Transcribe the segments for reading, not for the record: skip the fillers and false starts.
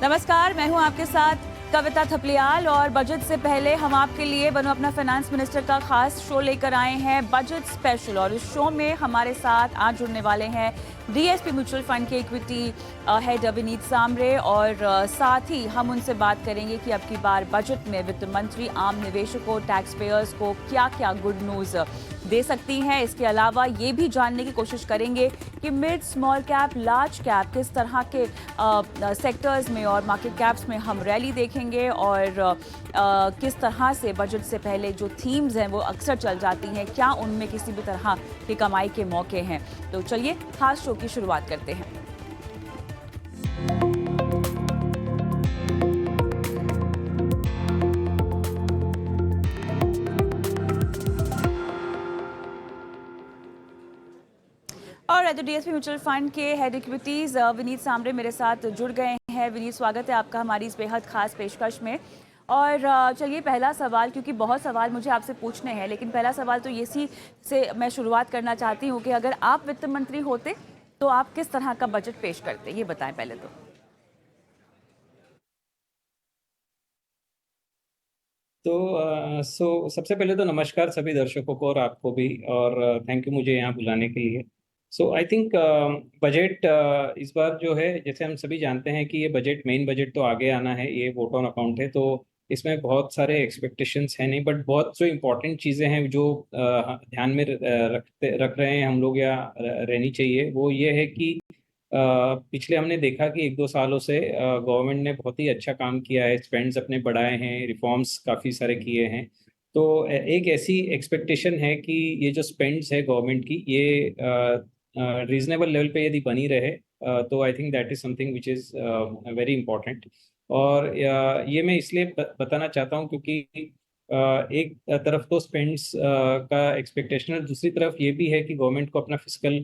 नमस्कार, मैं हूं आपके साथ कविता थपलियाल और बजट से पहले हम आपके लिए बनो अपना फाइनेंस मिनिस्टर का खास शो लेकर आए हैं, बजट स्पेशल। और इस शो में हमारे साथ आज जुड़ने वाले हैं डीएसपी म्यूचुअल फंड के इक्विटी हेड विनीत सामरे और साथ ही हम उनसे बात करेंगे कि अब की बार बजट में वित्त मंत्री आम निवेशकों, टैक्स पेयर्स को क्या क्या गुड न्यूज दे सकती हैं। इसके अलावा ये भी जानने की कोशिश करेंगे कि mid, small cap, large cap किस तरह के सेक्टर्स में और मार्केट कैप्स में हम रैली देखेंगे और किस तरह से बजट से पहले जो थीम्स हैं वो अक्सर चल जाती हैं, क्या उनमें किसी भी तरह की कमाई के मौके हैं। तो चलिए खास शो की शुरुआत करते हैं। और तो डीएसपी म्यूचुअल फंड के हेड इक्विटीज विनीत सामरे मेरे साथ जुड़ गए हैं। विनीत, स्वागत है आपका हमारी इस बेहद खास पेशकश में। और चलिए पहला सवाल, क्योंकि बहुत सवाल मुझे आपसे पूछने हैं, लेकिन पहला सवाल तो इसी से मैं शुरुआत करना चाहती हूँ कि अगर आप वित्त मंत्री होते तो आप किस तरह का बजट पेश करते, ये बताएं पहले तो। सबसे पहले तो नमस्कार सभी दर्शकों को और आपको भी, और थैंक यू मुझे यहाँ बुलाने के लिए। आई थिंक बजट इस बार जो है, जैसे हम सभी जानते हैं कि ये बजट, मेन बजट तो आगे आना है, ये वोट ऑन अकाउंट है, तो इसमें बहुत सारे एक्सपेक्टेशंस हैं नहीं, बट बहुत जो इम्पोर्टेंट चीज़ें हैं जो ध्यान में रख रहे हैं हम लोग या रहनी चाहिए, वो ये है कि पिछले हमने देखा कि 1-2 सालों से गवर्नमेंट ने बहुत ही अच्छा काम किया है, स्पेंड्स अपने बढ़ाए हैं, रिफॉर्म्स काफ़ी सारे किए हैं। तो एक ऐसी एक्सपेक्टेशन है कि ये जो स्पेंड्स है गवर्नमेंट की, ये रीजनेबल लेवल पे यदि बनी रहे, तो I think that is something which is very important. और ये मैं इसलिए बताना चाहता हूँ क्योंकि एक तरफ तो स्पेंड्स का एक्सपेक्टेशन है, दूसरी तरफ ये भी है कि गवर्नमेंट को अपना फिजिकल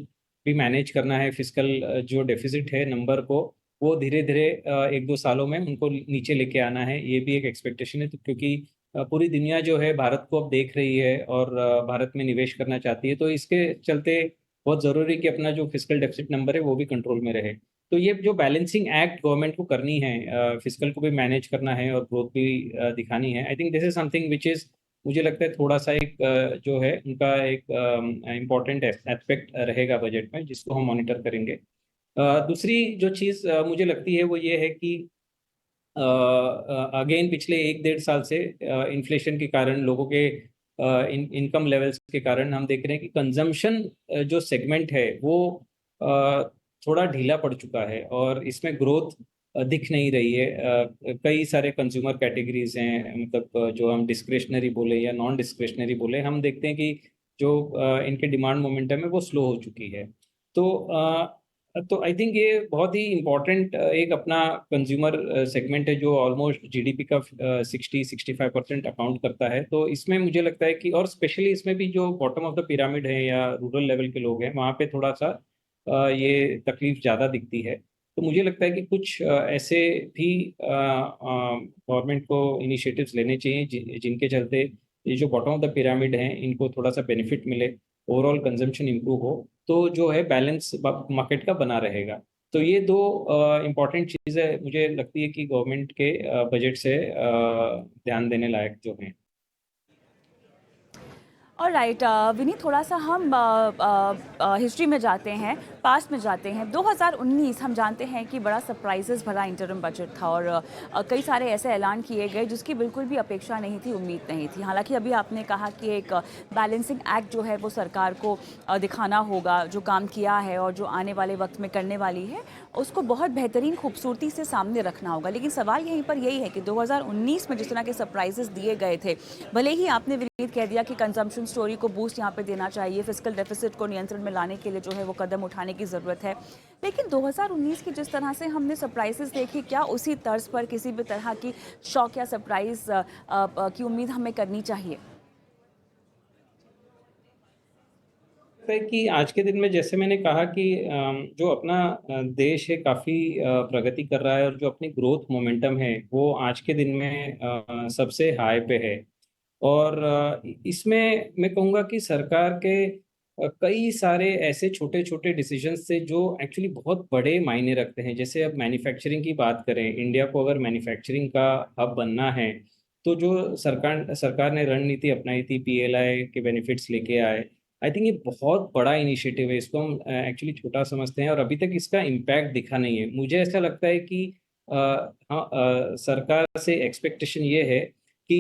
भी मैनेज करना है। फिजिकल जो डेफिसिट है नंबर को, वो धीरे धीरे 1-2 सालों में उनको नीचे लेके आना है, ये भी एक एक्सपेक्टेशन है। तो क्योंकि पूरी दुनिया जो है भारत को अब देख रही है और भारत में निवेश करना चाहती है, तो इसके चलते बहुत ज़रूरी कि अपना जो फिजिकल डेफिसिट नंबर है वो भी कंट्रोल में रहे। तो ये जो बैलेंसिंग एक्ट गवर्नमेंट को करनी है, फिजिकल को भी मैनेज करना है और ग्रोथ भी दिखानी है, आई think this is something which is, मुझे लगता है थोड़ा सा एक जो है उनका एक इम्पॉर्टेंट एस्पेक्ट रहेगा बजट में, जिसको हम मॉनिटर करेंगे। दूसरी जो चीज़ मुझे लगती है वो ये है कि अगेन पिछले 1-1.5 साल से इन्फ्लेशन के कारण, लोगों के इनकम लेवल्स के कारण, हम देख रहे हैं कि कंजम्पशन जो सेगमेंट है वो अ, थोड़ा ढीला पड़ चुका है और इसमें ग्रोथ दिख नहीं रही है। कई सारे कंज्यूमर कैटेगरीज हैं, मतलब जो हम डिस्क्रिशनरी बोले या नॉन डिस्क्रिशनरी बोले, हम देखते हैं कि जो इनके डिमांड मोमेंटम है वो स्लो हो चुकी है। तो आई थिंक ये बहुत ही इम्पोर्टेंट एक अपना कंज्यूमर सेगमेंट है जो ऑलमोस्ट जीडीपी का 60-65% अकाउंट करता है। तो इसमें मुझे लगता है कि, और स्पेशली इसमें भी जो बॉटम ऑफ द पिरामिड है या रूरल लेवल के लोग हैं, वहाँ पे थोड़ा सा ये तकलीफ ज़्यादा दिखती है। तो मुझे लगता है कि कुछ ऐसे भी गवर्नमेंट को इनिशिएटिव्स लेने चाहिए जिनके चलते ये जो बॉटम ऑफ द पिरामिड हैं इनको थोड़ा सा बेनिफिट मिले, ओवरऑल कंजम्पशन इम्प्रूव हो, तो जो है बैलेंस मार्केट का बना रहेगा। तो ये दो इम्पॉर्टेंट चीज़ें मुझे लगती है कि गवर्नमेंट के बजट से ध्यान देने लायक जो हैं। और राइट विनीत, थोड़ा सा हम हिस्ट्री में जाते हैं, पास्ट में जाते हैं। 2019 हम जानते हैं कि बड़ा सरप्राइजेस भरा इंटरिम बजट था और कई सारे ऐसे ऐलान किए गए जिसकी बिल्कुल भी अपेक्षा नहीं थी, उम्मीद नहीं थी। हालांकि अभी आपने कहा कि एक बैलेंसिंग एक्ट जो है वो सरकार को दिखाना होगा, जो काम किया है और जो आने वाले वक्त में करने वाली है उसको बहुत बेहतरीन खूबसूरती से सामने रखना होगा। लेकिन सवाल यहीं पर यही है कि 2019 में जिस तरह के सरप्राइजेस दिए गए थे, भले ही आपने विनीत कह दिया कि कंजम्पशन स्टोरी को बूस्ट यहाँ पे देना चाहिए, फिजिकल डेफिसिट को नियंत्रण में लाने के लिए जो है वो कदम उठाने की ज़रूरत है, लेकिन 2019 की जिस तरह से हमने सरप्राइजेस देखी, क्या उसी तर्ज पर किसी भी तरह की शॉक या सरप्राइज की उम्मीद हमें करनी चाहिए? लगता है कि आज के दिन में, जैसे मैंने कहा कि जो अपना देश है काफ़ी प्रगति कर रहा है और जो अपनी ग्रोथ मोमेंटम है वो आज के दिन में सबसे हाई पे है। और इसमें मैं कहूँगा कि सरकार के कई सारे ऐसे छोटे छोटे डिसीजंस थे जो एक्चुअली बहुत बड़े मायने रखते हैं। जैसे अब मैन्युफैक्चरिंग की बात करें, इंडिया को अगर मैन्युफैक्चरिंग का हब बनना है, तो जो सरकार सरकार ने रणनीति अपनाई थी, पीएलआई के बेनिफिट्स लेके आए, आई थिंक ये बहुत बड़ा इनिशिएटिव है। इसको हम एक्चुअली छोटा समझते हैं और अभी तक इसका इम्पैक्ट दिखा नहीं है। मुझे ऐसा लगता है कि हाँ, सरकार से एक्सपेक्टेशन ये है कि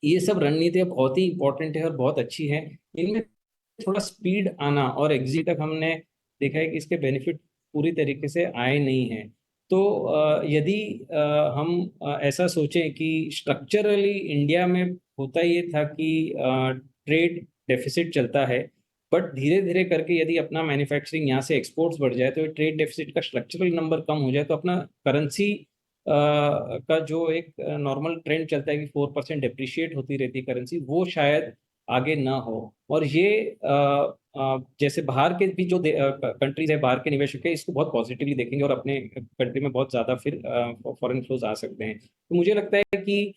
ये सब रणनीतियाँ बहुत ही इंपॉर्टेंट है और बहुत अच्छी है। इनमें थोड़ा स्पीड आना और एग्जिट तक हमने देखा है कि इसके बेनिफिट पूरी तरीके से आए नहीं हैं। तो यदि हम ऐसा सोचें कि स्ट्रक्चरली इंडिया में होता ये था कि ट्रेड डेफिसिट चलता है, बट धीरे धीरे करके यदि अपना मैन्युफैक्चरिंग यहाँ से एक्सपोर्ट्स बढ़ जाए, तो ट्रेड डेफिसिट का स्ट्रक्चरल नंबर कम हो जाए, तो अपना करेंसी का जो एक नॉर्मल ट्रेंड चलता है कि 4% डिप्रिशिएट होती रहती है करेंसी, वो शायद आगे ना हो। और ये जैसे बाहर के भी जो कंट्रीज है, बाहर के निवेशक है, इसको बहुत पॉजिटिवली देखेंगे और अपने कंट्री में बहुत ज़्यादा फिर फॉरेन फ्लोज आ सकते हैं। तो मुझे लगता है कि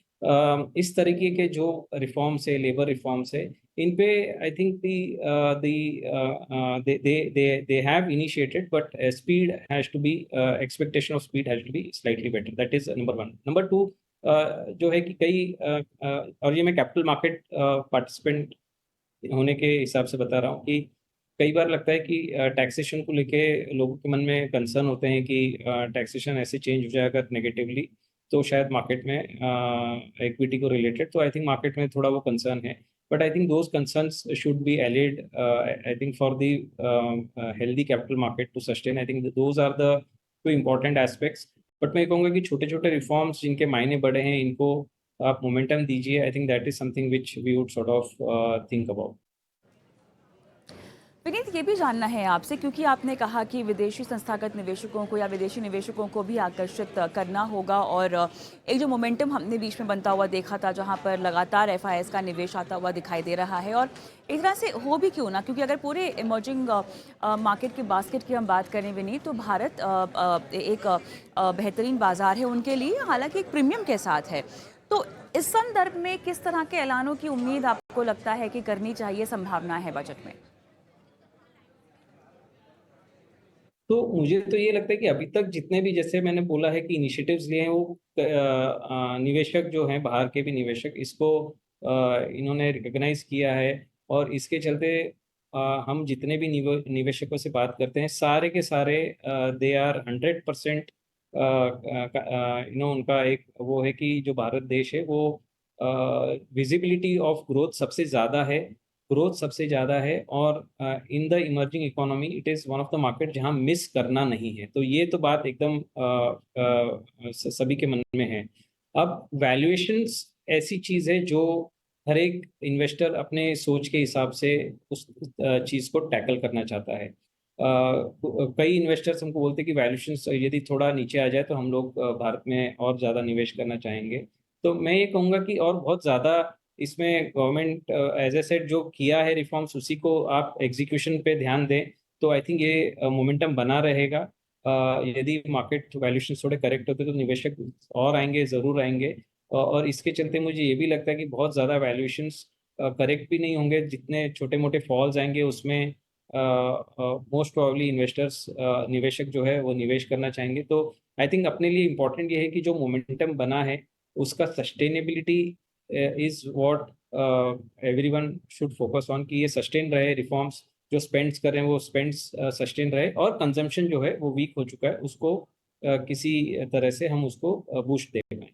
इस तरीके के जो रिफॉर्म्स है, लेबर रिफॉर्म्स है, इन पे I think they have initiated, but speed has to be expectation of speed has to be slightly better. That is number one. Number two, जो है कि कई और ये मैं कैपिटल मार्केट पार्टिसिपेंट होने के हिसाब से बता रहा हूँ कि कई बार लगता है कि टैक्सेशन को लेके लोगों के मन में कंसर्न होते हैं कि टैक्सेशन ऐसे चेंज हो जाएगा नेगेटिवली, तो शायद मार्केट में इक्विटी को रिलेटेड, तो आई थिंक मार्केट में थोड़ा वो कंसर्न है। But I think those concerns should be allayed, I think for the healthy capital market to sustain. I think those are the two important aspects. But मैं कहूँगा कि छोटे छोटे रिफॉर्म्स जिनके मायने बड़े हैं, इनको आप मोमेंटम दीजिए। I think that is something which we would sort of think about. Vineet, ये भी जानना है आपसे, क्योंकि आपने कहा कि विदेशी संस्थागत निवेशकों को या विदेशी निवेशकों को भी आकर्षित करना होगा, और एक जो मोमेंटम हमने बीच में बनता हुआ देखा था, जहां पर लगातार एफआईआईज का निवेश आता हुआ दिखाई दे रहा है, और एक तरह से हो भी क्यों ना, क्योंकि अगर पूरे इमर्जिंग मार्केट के बास्केट की हम बात करें विनीत, तो भारत एक बेहतरीन बाजार है उनके लिए, हालांकि एक प्रीमियम के साथ है। तो इस संदर्भ में किस तरह के ऐलानों की उम्मीद आपको लगता है कि करनी चाहिए, संभावना है बजट में? तो मुझे तो ये लगता है कि अभी तक जितने भी, जैसे मैंने बोला है कि इनिशिएटिव्स लिए हैं, वो निवेशक जो हैं, बाहर के भी निवेशक, इसको इन्होंने रिकॉग्नाइज किया है। और इसके चलते हम जितने भी निवेशकों से बात करते हैं, सारे के सारे दे आर 100% उनका एक वो है कि जो भारत देश है वो विजिबिलिटी ऑफ ग्रोथ सबसे ज़्यादा है, ग्रोथ सबसे ज़्यादा है। और in the emerging economy it is one of the market जहां मिस करना नहीं है। तो ये तो बात एकदम सभी के मन में है। अब वैल्यूएशंस ऐसी चीज़ है जो हर एक इन्वेस्टर अपने सोच के हिसाब से उस चीज़ को टैकल करना चाहता है। कई इन्वेस्टर्स हमको बोलते हैं कि वैल्यूएशंस यदि थोड़ा नीचे आ जाए तो हम लोग भारत में और ज़्यादा निवेश करना चाहेंगे। तो मैं ये कहूँगा कि और बहुत ज़्यादा इसमें गवर्नमेंट एज ए सेट जो किया है रिफॉर्म्स, उसी को आप एग्जीक्यूशन पे ध्यान दें, तो आई थिंक ये मोमेंटम बना रहेगा। यदि मार्केट वैल्यूशन थोड़े करेक्ट होते तो निवेशक और आएंगे, ज़रूर आएंगे। और इसके चलते मुझे ये भी लगता है कि बहुत ज़्यादा वैल्यूशंस करेक्ट भी नहीं होंगे, जितने छोटे मोटे फॉल्स आएंगे उसमें मोस्ट प्रोबेबली इन्वेस्टर्स, निवेशक जो है वो निवेश करना चाहेंगे। तो आई थिंक अपने लिए इम्पोर्टेंट ये है कि जो मोमेंटम बना है उसका sustainability is what everyone should focus on, कि ये सस्टेन रहे, रिफॉर्म्स जो स्पेंड्स कर रहे हैं वो स्पेंड्स सस्टेन रहे, और कंजम्पशन जो है वो वीक हो चुका है उसको किसी तरह से हम उसको बूस्ट दे पाएं।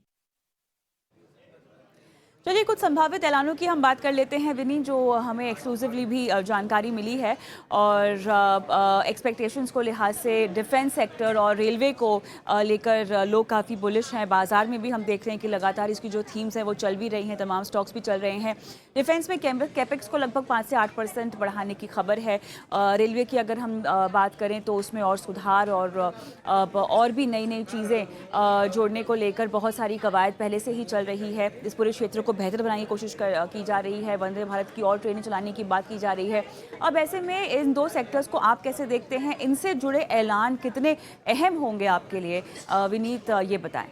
चलिए, कुछ संभावित ऐलानों की हम बात कर लेते हैं विनी, जो हमें एक्सक्लूसिवली भी जानकारी मिली है, और एक्सपेक्टेशंस को लिहाज से डिफेंस सेक्टर और रेलवे को लेकर लोग काफ़ी बुलिश हैं। बाजार में भी हम देख रहे हैं कि लगातार इसकी जो थीम्स हैं वो चल भी रही हैं, तमाम स्टॉक्स भी चल रहे हैं। डिफेंस में कैपेक्स को लगभग 5 से 8% बढ़ाने की खबर है। रेलवे की अगर हम बात करें तो उसमें और सुधार और भी नई नई चीज़ें जोड़ने को लेकर बहुत सारी कवायद पहले से ही चल रही है। इस पूरे क्षेत्र को बेहतर बनाने की कोशिश की जा रही है। वंदे भारत की और ट्रेनें चलाने की बात की जा रही है। अब ऐसे में इन दो सेक्टर्स को आप कैसे देखते हैं? इनसे जुड़े ऐलान कितने अहम होंगे आपके लिए? विनीत, ये बताएं।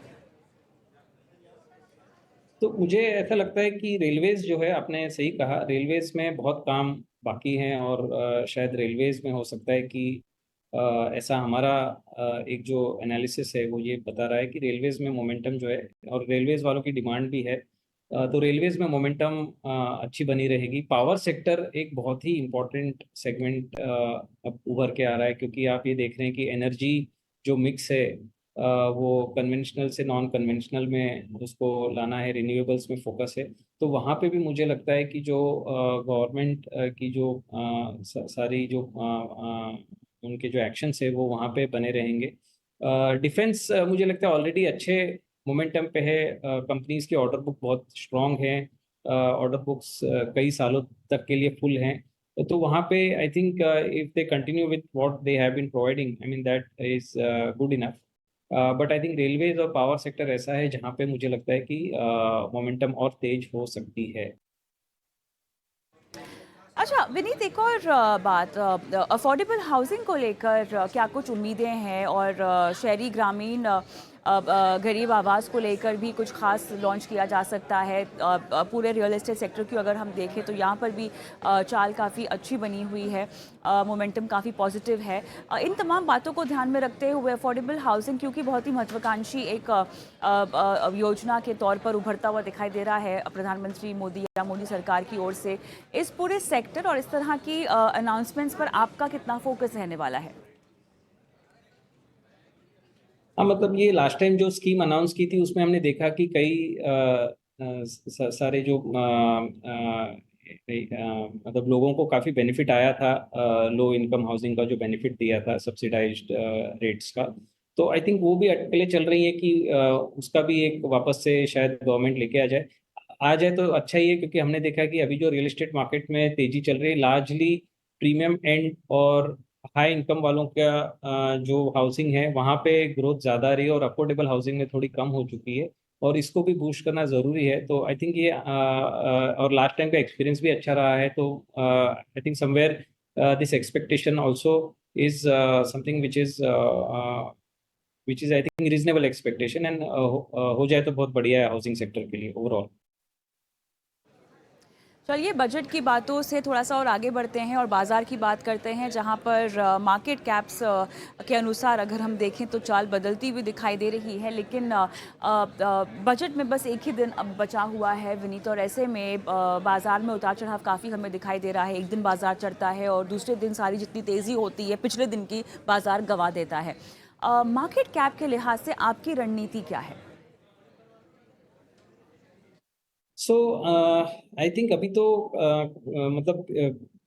तो मुझे ऐसा लगता है कि रेलवेज़ जो है, आपने सही कहा, रेलवेज़ में बहुत काम बाकी हैं और शायद रेलवेज़ में हो सकता है कि ऐसा हमारा एक जो एनालिसिस है वो ये बता रहा है कि रेलवेज़ में मोमेंटम जो है, और रेलवेज़ वालों की डिमांड भी है, तो रेलवेज़ में मोमेंटम अच्छी बनी रहेगी। पावर सेक्टर एक बहुत ही इम्पोर्टेंट सेगमेंट अब उभर के आ रहा है, क्योंकि आप ये देख रहे हैं कि एनर्जी जो मिक्स है, वो कन्वेंशनल से नॉन कन्वेंशनल में उसको लाना है, रिन्यूएबल्स में फोकस है। तो वहाँ पे भी मुझे लगता है कि जो गवर्नमेंट की जो सारी जो उनके जो एक्शंस है वो वहाँ पे बने रहेंगे। डिफेंस मुझे लगता है ऑलरेडी अच्छे मोमेंटम पे है। कंपनीज के ऑर्डर बुक बहुत स्ट्रांग हैं, ऑर्डर बुक्स कई सालों तक के लिए फुल हैं। तो वहाँ पे I think if they continue with what they have been providing, I mean that is good enough. But I think railways और पावर सेक्टर ऐसा है जहाँ पे मुझे लगता है कि मोमेंटम और तेज हो सकती है। अच्छा विनीत, एक और बात, अफोर्डेबल हाउसिंग को लेकर क्या कुछ उम्मीदें हैं, और शहरी ग्रामीण गरीब आवास को लेकर भी कुछ खास लॉन्च किया जा सकता है? पूरे रियल एस्टेट सेक्टर की अगर हम देखें तो यहाँ पर भी चाल काफ़ी अच्छी बनी हुई है, मोमेंटम काफ़ी पॉजिटिव है। इन तमाम बातों को ध्यान में रखते हुए अफोर्डेबल हाउसिंग क्योंकि बहुत ही महत्वाकांक्षी एक योजना के तौर पर उभरता हुआ दिखाई दे रहा है प्रधानमंत्री मोदी या मोदी सरकार की ओर से, इस पूरे सेक्टर और इस तरह की अनाउंसमेंट्स पर आपका कितना फोकस रहने वाला है? हाँ, मतलब ये लास्ट टाइम जो स्कीम अनाउंस की थी उसमें हमने देखा कि कई सारे जो मतलब लोगों को काफ़ी बेनिफिट आया था, लो इनकम हाउसिंग का जो बेनिफिट दिया था सब्सिडाइज्ड रेट्स का। तो आई थिंक वो भी अटकलें चल रही है कि उसका भी एक वापस से शायद गवर्नमेंट लेके आ जाए तो अच्छा ही है, क्योंकि हमने देखा कि अभी जो रियल एस्टेट मार्केट में तेजी चल रही है, लार्जली प्रीमियम एंड और हाई इनकम वालों का जो हाउसिंग है वहाँ पे ग्रोथ ज़्यादा रही है, और अफोर्डेबल हाउसिंग में थोड़ी कम हो चुकी है, और इसको भी बूस्ट करना ज़रूरी है। तो आई थिंक ये और लास्ट टाइम का एक्सपीरियंस भी अच्छा रहा है, तो I think somewhere this expectation also is something which is I think reasonable expectation, and हो जाए तो बहुत बढ़िया है हाउसिंग सेक्टर के लिए ओवरऑल। चलिए बजट की बातों से थोड़ा सा और आगे बढ़ते हैं और बाज़ार की बात करते हैं, जहां पर मार्केट कैप्स के अनुसार अगर हम देखें तो चाल बदलती हुई दिखाई दे रही है, लेकिन बजट में बस एक ही दिन अब बचा हुआ है विनीत, और ऐसे में बाज़ार में उतार चढ़ाव काफ़ी हमें दिखाई दे रहा है। एक दिन बाज़ार चढ़ता है और दूसरे दिन सारी जितनी तेज़ी होती है पिछले दिन की बाज़ार गंवा देता है। मार्केट कैप के लिहाज से आपकी रणनीति क्या है? सो आई थिंक अभी तो मतलब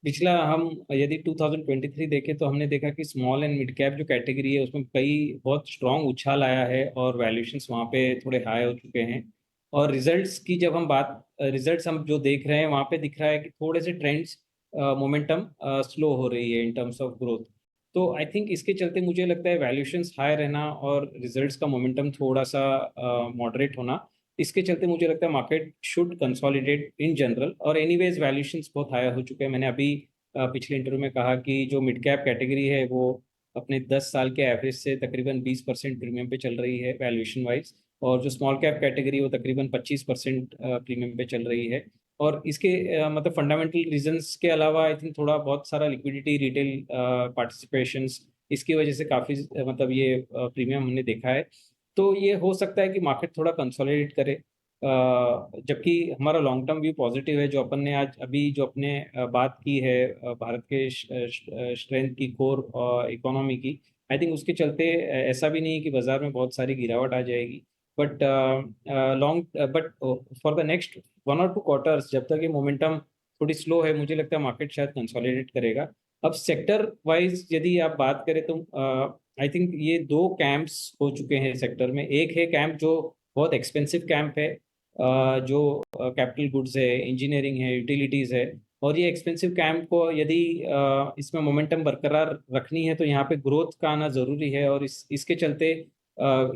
पिछला हम यदि 2023 देखें तो हमने देखा कि स्मॉल एंड मिड कैप जो कैटेगरी है उसमें कई बहुत स्ट्रॉन्ग उछाल आया है, और वैल्यूएशंस वहाँ पे थोड़े हाई हो चुके हैं। और रिजल्ट्स की जब हम बात रिजल्ट्स हम जो देख रहे हैं वहाँ पे दिख रहा है कि थोड़े से ट्रेंड्स मोमेंटम स्लो हो रही है इन टर्म्स ऑफ ग्रोथ। तो आई थिंक इसके चलते मुझे लगता है वैल्यूएशंस हाई रहना और रिजल्ट्स का मोमेंटम थोड़ा सा मॉडरेट होना, इसके चलते मुझे लगता है market should consolidate in general. और एनीवेज वैल्यूएशंस बहुत हाई हो चुके हैं। मैंने अभी पिछले इंटरव्यू में कहा कि जो मिड कैप कैटेगरी है वो अपने 10 साल के एवरेज से तकरीबन 20% प्रीमियम पे चल रही है वैल्यूएशन वाइज, और जो स्मॉल कैप कैटेगरी है वो तकरीबन 25% प्रीमियम पे चल रही है। और इसके मतलब फंडामेंटल रीजंस के अलावा आई थिंक थोड़ा बहुत सारा लिक्विडिटी, रिटेल पार्टिसिपेशंस, इसकी वजह से काफ़ी मतलब ये प्रीमियम हमने देखा है। तो ये हो सकता है कि मार्केट थोड़ा कंसोलिडेट करे, जबकि हमारा लॉन्ग टर्म व्यू पॉजिटिव है। जो अपन ने आज अभी जो अपने बात की है भारत के स्ट्रेंथ की, कोर इकोनॉमी की, आई थिंक उसके चलते ऐसा भी नहीं है कि बाजार में बहुत सारी गिरावट आ जाएगी। But but for the next 1 और 2 क्वार्टर्स जब तक ये मोमेंटम थोड़ी स्लो है, मुझे लगता है मार्केट शायद कंसोलिडेट करेगा। अब सेक्टर वाइज यदि आप बात करें तो आई थिंक ये दो कैंप्स हो चुके हैं सेक्टर में। एक है कैंप जो बहुत एक्सपेंसिव कैंप है, जो कैपिटल गुड्स है, इंजीनियरिंग है, यूटिलिटीज है। और ये एक्सपेंसिव कैंप को यदि इसमें मोमेंटम बरकरार रखनी है तो यहाँ पे ग्रोथ का आना जरूरी है, और इसके चलते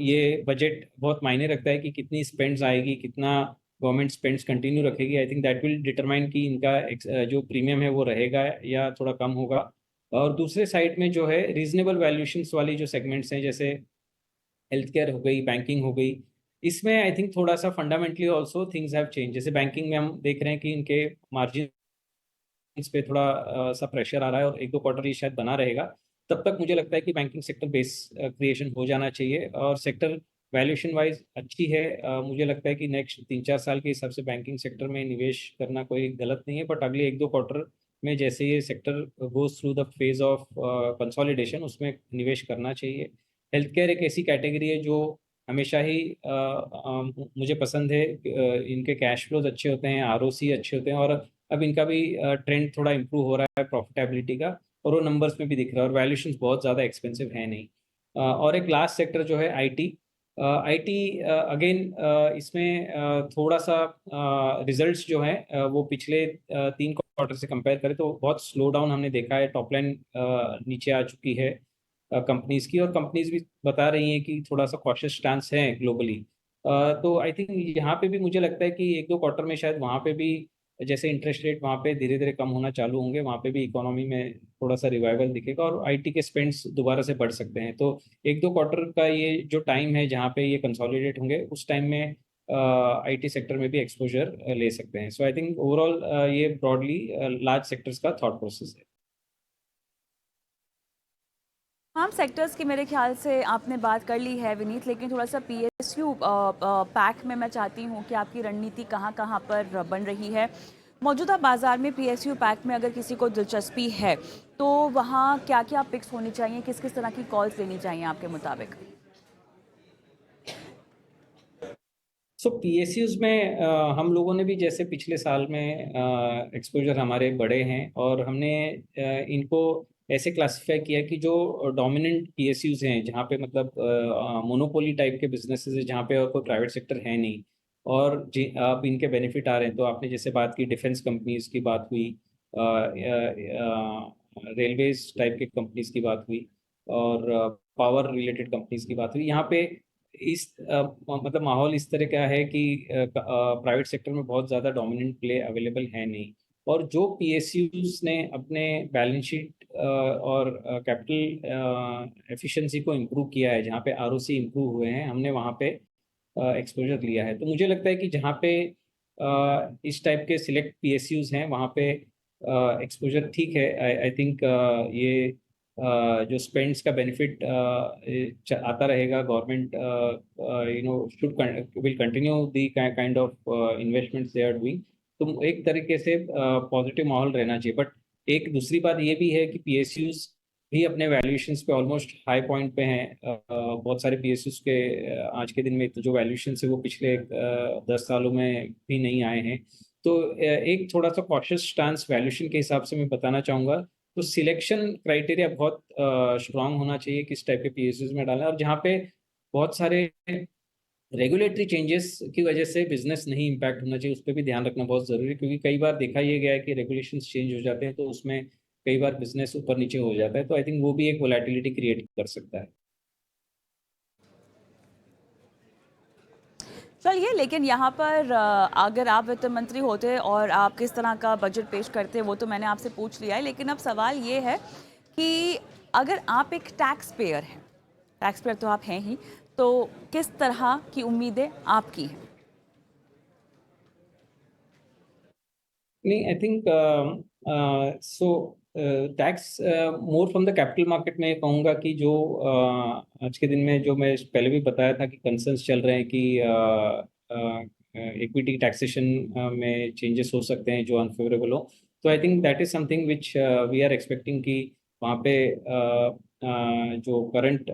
ये बजट बहुत मायने रखता है कि कितनी स्पेंड्स आएगी, कितना गवर्नमेंट स्पेंड्स कंटिन्यू रखेगी। आई थिंक दैट विल डिटरमाइन कि इनका जो प्रीमियम है वो रहेगा या थोड़ा कम होगा। और दूसरे साइड में जो है रीजनेबल वैल्यूएशंस वाली जो सेगमेंट्स हैं, जैसे हेल्थ केयर हो गई, बैंकिंग हो गई, इसमें आई थिंक थोड़ा सा fundamentally also things have change. जैसे बैंकिंग में हम देख रहे हैं कि इनके मार्जिन इस पे थोड़ा सा प्रेशर आ रहा है और एक दो क्वार्टर ये शायद बना रहेगा। तब तक मुझे लगता है कि बैंकिंग सेक्टर बेस क्रिएशन हो जाना चाहिए और सेक्टर वैल्यूएशन वाइज अच्छी है। मुझे लगता है कि नेक्स्ट 3-4 साल के हिसाब से बैंकिंग सेक्टर में निवेश करना कोई गलत नहीं है, बट अगले एक दो क्वार्टर में जैसे ये sector goes through the phase of consolidation उसमें निवेश करना चाहिए। हेल्थ केयर एक ऐसी कैटेगरी है जो हमेशा ही मुझे पसंद है। इनके कैश फ्लोज अच्छे होते हैं, आरओसी अच्छे होते हैं, और अब इनका भी ट्रेंड थोड़ा इम्प्रूव हो रहा है प्रॉफिटेबिलिटी का, और वो नंबर्स में भी दिख रहा है, और वैल्यूएशंस बहुत ज़्यादा एक्सपेंसिव है नहीं। और एक लास्ट सेक्टर जो है आईटी। आईटी अगेन इसमें थोड़ा सा रिजल्ट्स जो है वो पिछले 3 क्वार्टर से कंपेयर करें तो बहुत स्लो डाउन हमने देखा है। टॉप लाइन नीचे आ चुकी है कंपनीज की, और कंपनीज भी बता रही हैं कि थोड़ा सा कॉशियस स्टांस है ग्लोबली। तो आई थिंक यहाँ पे भी मुझे लगता है कि एक दो क्वार्टर में शायद वहाँ पे भी जैसे इंटरेस्ट रेट वहाँ पे धीरे धीरे कम होना चालू होंगे, वहाँ पे भी इकोनॉमी में थोड़ा सा रिवाइवल दिखेगा और आईटी के स्पेंड्स दोबारा से बढ़ सकते हैं। तो एक दो क्वार्टर का ये जो टाइम है जहाँ पे ये कंसोलिडेट होंगे, उस टाइम में आईटी सेक्टर में भी एक्सपोजर ले सकते हैं। सो आई थिंक ओवरऑल ये ब्रॉडली लार्ज सेक्टर्स का थॉट प्रोसेस है। तमाम सेक्टर्स की मेरे ख्याल से आपने बात कर ली है विनीत, लेकिन थोड़ा सा पीएसयू पैक में मैं चाहती हूँ कि आपकी रणनीति कहाँ कहाँ पर बन रही है मौजूदा बाजार में। पीएसयू पैक में अगर किसी को दिलचस्पी है तो वहाँ क्या क्या पिक्स होनी चाहिए, किस किस तरह की कॉल्स लेनी चाहिए आपके मुताबिक? सो पीएसयूज में हम लोगों ने भी जैसे पिछले साल में एक्सपोजर हमारे बड़े हैं, और हमने इनको ऐसे क्लासिफाई किया कि जो डोमिनेंट पीएसयूज हैं जहाँ पे मतलब मोनोपोली टाइप के बिजनेसेस है जहाँ पे और कोई प्राइवेट सेक्टर है नहीं, और जी अब इनके बेनिफिट आ रहे हैं। तो आपने जैसे बात की डिफेंस कंपनीज की बात हुई, रेलवेज टाइप के कंपनीज की बात हुई, और पावर रिलेटेड कंपनीज की बात हुई। यहाँ पे इस मतलब माहौल इस तरह का है कि प्राइवेट सेक्टर में बहुत ज़्यादा डोमिनेंट प्ले अवेलेबल है नहीं, और जो पीएसयूज ने अपने बैलेंस शीट और कैपिटल एफिशिएंसी को इम्प्रूव किया है, जहाँ पे आरओसी इम्प्रूव हुए हैं, हमने वहाँ पे एक्सपोजर लिया है। तो मुझे लगता है कि जहाँ पे इस टाइप के सिलेक्ट पीएसयूज हैं वहाँ पे एक्सपोजर ठीक है। आई थिंक ये जो स्पेंड्स का बेनिफिट आता रहेगा, government should will continue the kind of investments they are doing. तो एक तरीके से पॉजिटिव माहौल रहना चाहिए। बट एक दूसरी बात ये भी है कि पीएसयूज भी अपने वैल्यूएशंस पे ऑलमोस्ट हाई पॉइंट पे हैं। बहुत सारे पीएसयूज के आज के दिन में तो जो वैल्यूएशन है वो पिछले 10 सालों में भी नहीं आए हैं। तो एक थोड़ा सा कॉशियस स्टांस वैल्यूएशन के हिसाब से मैं बताना चाहूँगा। तो सिलेक्शन क्राइटेरिया बहुत स्ट्रांग होना चाहिए किस टाइप के पीएसयूज में डालना है, और जहाँ पे बहुत सारे रेगुलेटरी चेंजेस की वजह से बिजनेस नहीं इम्पैक्ट होना चाहिए, उस पर भी ध्यान रखना बहुत जरूरी है। क्योंकि कई बार देखा ये गया है कि रेगुलेशंस चेंज हो जाते हैं तो उसमें कई बार बिजनेस ऊपर नीचे हो जाता है। तो आई थिंक वो भी एक वोलेटिलिटी क्रिएट कर सकता है। चलिए, लेकिन यहाँ पर अगर आप वित्त मंत्री होते और आप किस तरह का बजट पेश करते वो तो मैंने आपसे पूछ लिया है, लेकिन अब सवाल ये है कि अगर आप एक टैक्स पेयर हैं, टैक्स पेयर तो आप हैं ही, तो किस तरह की उम्मीदें आपकी हैं? नहीं, I think so tax more from the capital market में कहूँगा कि जो आज के दिन में जो मैं पहले भी बताया था कि कंसर्न्स चल रहे हैं कि इक्विटी टैक्सेशन में चेंजेस हो सकते हैं जो अनफेवरेबल हो। तो I think that is something which we are expecting कि वहाँ पे जो करंट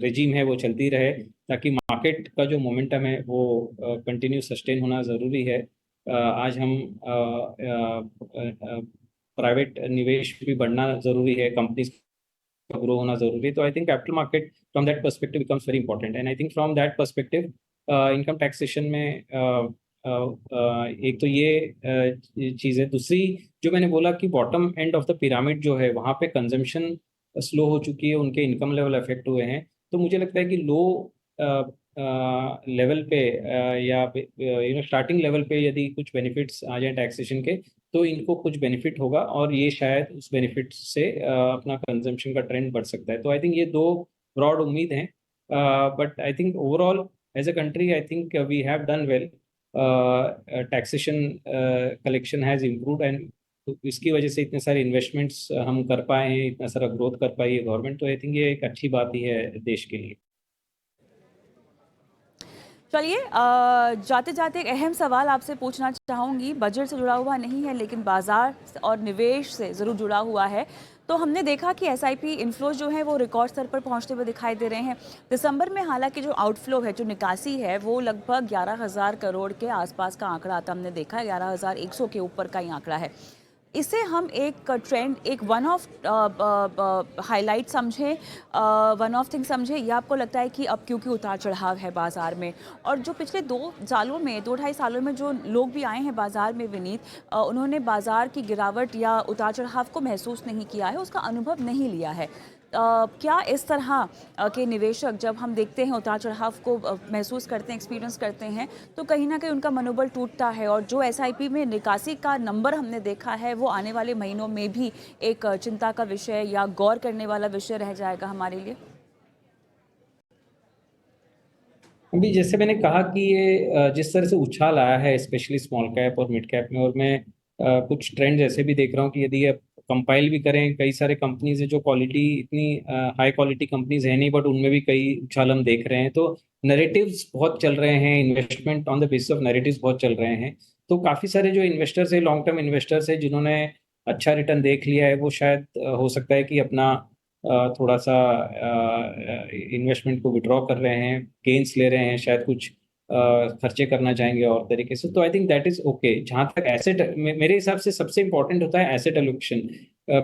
रेजीम है वो चलती रहे, ताकि मार्केट का जो मोमेंटम है वो कंटिन्यू सस्टेन होना ज़रूरी है। आज हम प्राइवेट निवेश भी बढ़ना ज़रूरी है, कंपनीज का ग्रो होना ज़रूरी है। तो I think capital market from that perspective becomes very important, and I think from that perspective income taxation में एक तो ये चीज़ है। दूसरी जो मैंने बोला कि bottom end of the pyramid जो है वहाँ पे कंजम्पशन स्लो हो चुकी है, उनके इनकम लेवल अफेक्ट हुए हैं। तो मुझे लगता है कि लो लेवल पे या स्टार्टिंग लेवल पे यदि कुछ बेनिफिट्स आ जाए टैक्सेशन के, तो इनको कुछ बेनिफिट होगा, और ये शायद उस बेनिफिट से अपना कंजम्पशन का ट्रेंड बढ़ सकता है। तो आई थिंक ये दो ब्रॉड उम्मीद हैं। But I think overall as a country I think we have done well. Taxation collection has improved and तो इसकी वजह से इतने सारे इन्वेस्टमेंट्स हम कर पाए हैं, इतना सारा ग्रोथ कर पाई है गवर्नमेंट, तो आई थिंक ये एक अच्छी बात ही है देश के लिए. चलिए जाते जाते एक अहम सवाल आपसे पूछना चाहूँगी, बजट से जुड़ा हुआ नहीं है लेकिन बाजार और निवेश से ज़रूर जुड़ा हुआ है. तो हमने देखा कि एसआईपी इनफ्लोज जो है वो रिकॉर्ड स्तर पर पहुंचते हुए दिखाई दे रहे हैं. दिसंबर में हालांकि जो आउटफ्लो है, जो निकासी है, वो लगभग 11,000 करोड़ के आसपास का आंकड़ा आता हमने देखा है. 11,100 के ऊपर का ही आंकड़ा है. इसे हम एक ट्रेंड, एक वन ऑफ हाईलाइट समझें, वन ऑफ थिंग समझें, या आपको लगता है कि अब क्योंकि उतार चढ़ाव है बाज़ार में, और जो पिछले 2 ढाई सालों में जो लोग भी आए हैं बाज़ार में विनीत, उन्होंने बाज़ार की गिरावट या उतार चढ़ाव को महसूस नहीं किया है, उसका अनुभव नहीं लिया है. क्या इस तरह के निवेशक जब हम देखते हैं उतार चढ़ाव को महसूस करते हैं, एक्सपीरियंस करते हैं, तो कहीं ना कहीं उनका मनोबल टूटता है, और जो एसआईपी में निकासी का नंबर हमने देखा है वो आने वाले महीनों में भी एक चिंता का विषय या गौर करने वाला विषय रह जाएगा हमारे लिए? अभी जैसे मैंने कहा कि ये जिस तरह से उछाल आया है स्पेशली स्मॉल कैप और मिड कैप में, और मैं कुछ ट्रेंड ऐसे भी देख रहा हूँ कि यदि आप कंपाइल भी करें, कई सारे कंपनीज है जो क्वालिटी इतनी हाई क्वालिटी कंपनीज है नहीं, बट उनमें भी कई उछाल हम देख रहे हैं. तो नैरेटिव्स बहुत चल रहे हैं, investment on the basis of narratives बहुत चल रहे हैं. तो काफ़ी सारे जो इन्वेस्टर्स है, लॉन्ग टर्म इन्वेस्टर्स है, जिन्होंने अच्छा रिटर्न देख लिया है, वो शायद हो सकता है कि अपना थोड़ा सा इन्वेस्टमेंट को विड्रॉ कर रहे हैं, गेन्स ले रहे हैं, शायद कुछ खर्चे करना चाहेंगे और तरीके से. तो I think that is okay. जहाँ तक एसेट, मेरे हिसाब से सबसे इंपॉर्टेंट होता है एसेट एलोकेशन.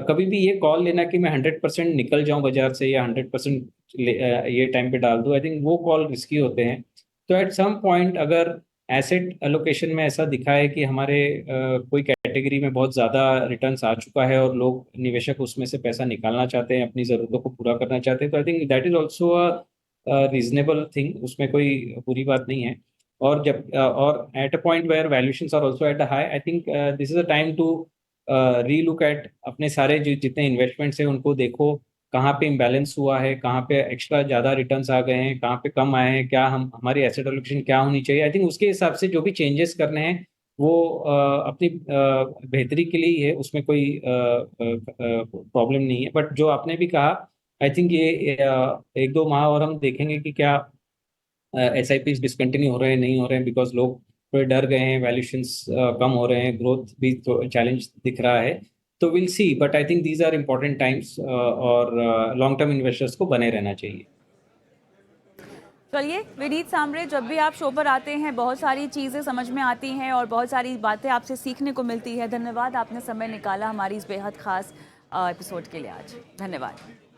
कभी भी ये कॉल लेना कि मैं 100% निकल जाऊं बाजार से या 100% ये टाइम पे डाल दूं, आई थिंक वो कॉल रिस्की होते हैं. तो एट सम पॉइंट अगर एसेट एलोकेशन में ऐसा दिखा है कि हमारे कोई कैटेगरी में बहुत ज़्यादा रिटर्न्स आ चुका है और लोग निवेशक उसमें से पैसा निकालना चाहते हैं, अपनी ज़रूरतों को पूरा करना चाहते हैं, तो I think that is also a reasonable thing, उसमें कोई बुरी बात नहीं है. और जब और at a point where valuations are also at a high, I think this is a time to relook at अपने सारे जितने इन्वेस्टमेंट्स हैं उनको देखो, कहाँ पे इम्बैलेंस हुआ है, कहाँ पे एक्स्ट्रा ज़्यादा रिटर्न्स आ गए हैं, कहाँ पे कम आए हैं, क्या हम हमारी एसेट एलोकेशन क्या होनी चाहिए. आई थिंक उसके हिसाब से जो भी चेंजेस करने हैं वो अपनी बेहतरी के लिए ही है, उसमें कोई प्रॉब्लम नहीं है. बट जो आपने भी कहा, आई थिंक ये 1-2 माह और हम देखेंगे कि क्या एस आई पी डिसकंटिन्यू हो रहे हैं, नहीं हो रहे हैं, बिकॉज लोग थोड़े डर गए हैं, वैल्यूशंस कम हो रहे हैं, ग्रोथ भी तो चैलेंज दिख रहा है. तो will see, but I think these are important times और लॉन्ग टर्म इन्वेस्टर्स को बने रहना चाहिए. चलिए विनीत सांबरे, जब भी आप शो पर आते हैं बहुत सारी चीज़ें समझ में आती हैं और बहुत सारी बातें आपसे सीखने को मिलती है. धन्यवाद, आपने समय निकाला हमारी इस बेहद खास एपिसोड के लिए आज. धन्यवाद.